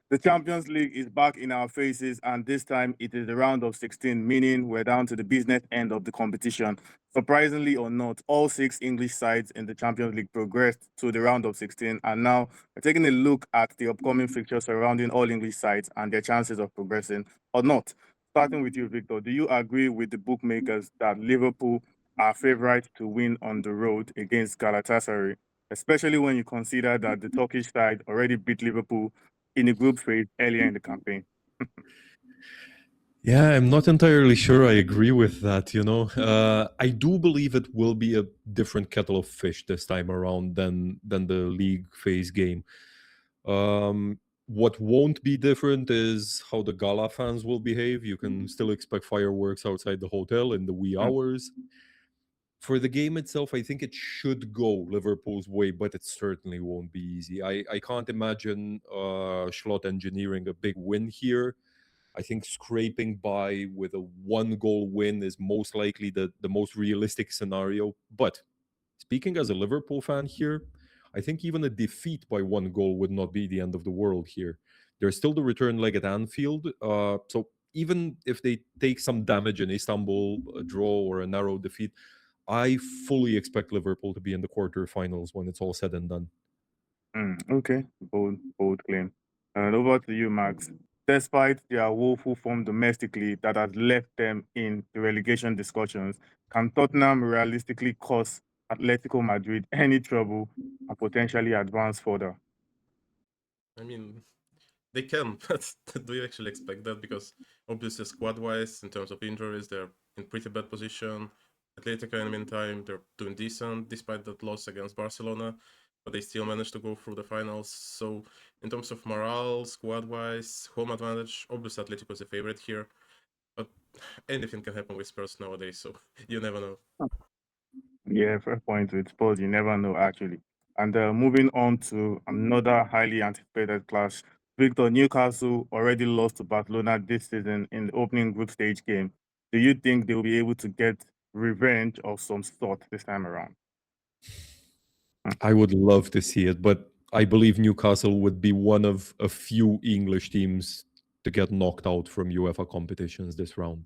The Champions League is back in our faces, and this time it is the round of 16, meaning we're down to the business end of the competition. Surprisingly or not, all six English sides in the Champions League progressed to the round of 16, and now we're taking a look at the upcoming fixtures surrounding all English sides and their chances of progressing or not. Starting with you, Victor, do you agree with the bookmakers that Liverpool are favourites to win on the road against Galatasaray, especially when you consider that the Turkish side already beat Liverpool in a group phase earlier in the campaign? Yeah, I'm not entirely sure I agree with that, I do believe it will be a different kettle of fish this time around than the league phase game. What won't be different is how the Gala fans will behave. You can still expect fireworks outside the hotel in the wee hours. For the game itself, I think it should go Liverpool's way, but it certainly won't be easy. I can't imagine Schlott engineering a big win here. I think scraping by with a 1 goal win is most likely the most realistic scenario. But speaking as a Liverpool fan here, I think even a defeat by 1 goal would not be the end of the world here. There's still the return leg at Anfield. So even if they take some damage in Istanbul, a draw or a narrow defeat, I fully expect Liverpool to be in the quarterfinals when it's all said and done. Okay, bold claim. And over to you, Max. Despite their woeful form domestically that has left them in the relegation discussions, can Tottenham realistically cause Atletico Madrid any trouble and potentially advance further? I mean, they can, but do you actually expect that? Because obviously, squad-wise, in terms of injuries, they're in pretty bad position. Atletico, in the meantime, they're doing decent despite that loss against Barcelona, but they still managed to go through the finals. So, in terms of morale, squad-wise, home advantage, obviously Atletico is a favorite here, but anything can happen with Spurs nowadays, so you never know. Yeah, fair point with Spurs. You never know, actually. And moving on to another highly anticipated clash. Victor, Newcastle already lost to Barcelona this season in the opening group stage game. Do you think they'll be able to get revenge of some sort this time around? I would love to see it, but I believe Newcastle would be one of a few English teams to get knocked out from UEFA competitions this round.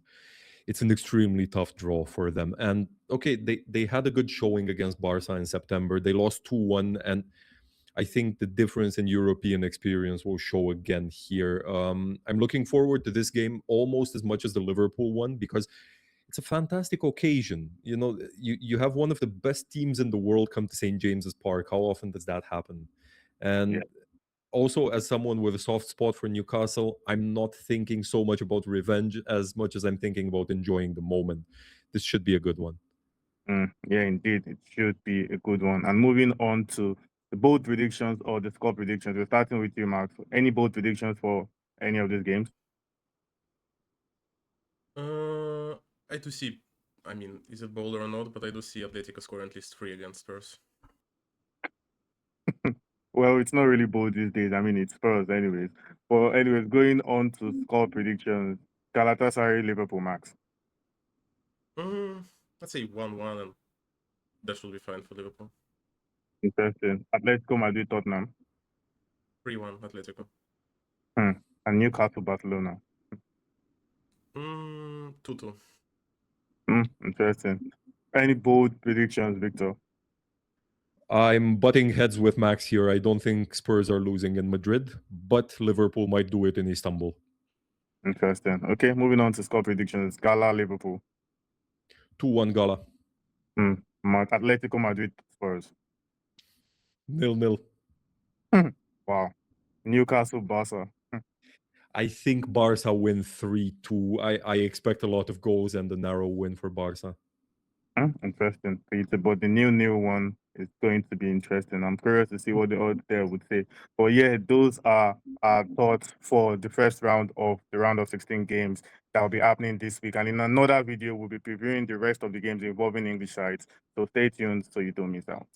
It's an extremely tough draw for them. And okay, they had a good showing against Barca in September. They lost 2-1, and I think the difference in European experience will show again here. I'm looking forward to this game almost as much as the Liverpool one because it's a fantastic occasion. You have one of the best teams in the world come to St. James's Park. How often does that happen? And Yeah. also, as someone with a soft spot for Newcastle, I'm not thinking so much about revenge as much as I'm thinking about enjoying the moment. This should be a good one. Yeah, indeed, it should be a good one. And moving on to the bold predictions or the score predictions, we're starting with you, Max. Any bold predictions for any of these games? I do see, I mean, is it bold or not, but I do see Atletico scoring at least 3 against Spurs. Well, it's not really bold these days. I mean, it's Spurs, anyways. But anyways, going on to score predictions, Galatasaray, Liverpool, Max. Let's say 1-1, and that should be fine for Liverpool. Interesting. Atletico Madrid, Tottenham. 3-1 Atletico. And Newcastle, Barcelona. 2-2. Interesting. Any bold predictions, Victor? I'm butting heads with Max here. I don't think Spurs are losing in Madrid, but Liverpool might do it in Istanbul. Interesting. Okay, moving on to score predictions. Gala, Liverpool. 2-1 Gala. Atletico Madrid, Spurs. 0-0. Wow. Newcastle, Barca. I think Barca win 3-2. I expect a lot of goals and a narrow win for Barca. Interesting. But the new one is going to be interesting. I'm curious to see what the odds there would say. But yeah, those are our thoughts for the first round of the round of 16 games that will be happening this week. And in another video, we'll be previewing the rest of the games involving English sides. So stay tuned so you don't miss out.